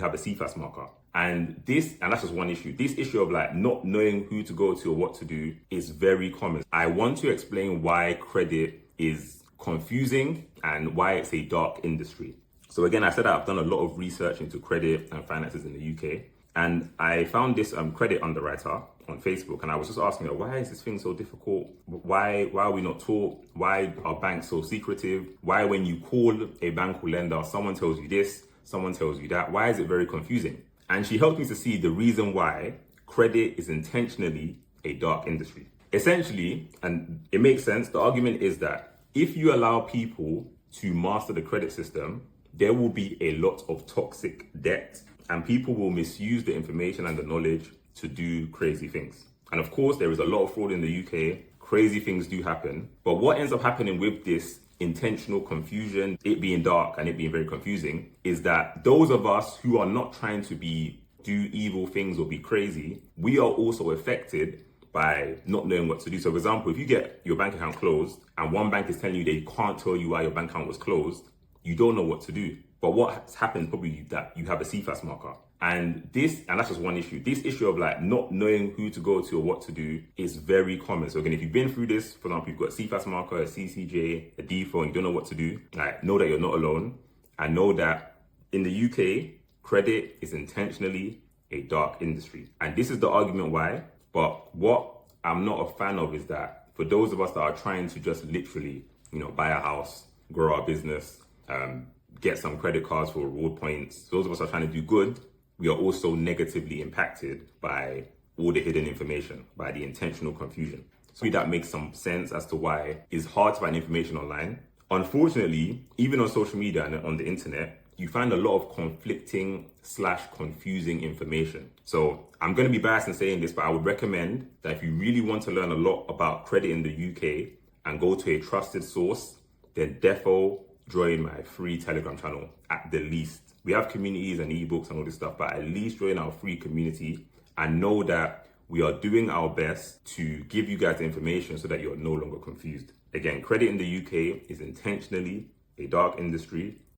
have a CFAS marker. And that's just one issue. This issue of like not knowing who to go to or what to do is very common. I want to explain why credit is confusing and why it's a dark industry. So again, I said that I've done a lot of research into credit and finances in the UK. And I found this credit underwriter on Facebook, and I was just asking her, why is this thing so difficult? Why are we not taught? Why are banks so secretive? Why when you call a bank or lender, someone tells you this, someone tells you that? Why is it very confusing? And she helped me to see the reason why credit is intentionally a dark industry. Essentially, and it makes sense, the argument is that if you allow people to master the credit system, there will be a lot of toxic debt and people will misuse the information and the knowledge to do crazy things. And of course, there is a lot of fraud in the UK. Crazy things do happen. But what ends up happening with this intentional confusion, it being dark and it being very confusing, is that those of us who are not trying to do evil things or be crazy, we are also affected by not knowing what to do. So for example, if you get your bank account closed and one bank is telling you they can't tell you why your bank account was closed, you don't know what to do. But what has happened probably that you have a CFAS marker. And that's just one issue. This issue of like not knowing who to go to or what to do is very common. So again, if you've been through this, for example, you've got a CFAS marker, a CCJ, a default, and you don't know what to do, like know that you're not alone. And know that in the UK, credit is intentionally a dark industry. And this is the argument why. But what I'm not a fan of is that for those of us that are trying to just literally, buy a house, grow our business, get some credit cards for reward points. Those of us are trying to do good. We are also negatively impacted by all the hidden information, by the intentional confusion. So that makes some sense as to why it's hard to find information online. Unfortunately, even on social media and on the internet, you find a lot of conflicting/confusing information. So I'm going to be biased in saying this, but I would recommend that if you really want to learn a lot about credit in the UK and go to a trusted source, then defo join my free Telegram channel at the least. We have communities and ebooks and all this stuff, but at least join our free community and know that we are doing our best to give you guys the information so that you're no longer confused. Again, credit in the UK is intentionally a dark industry.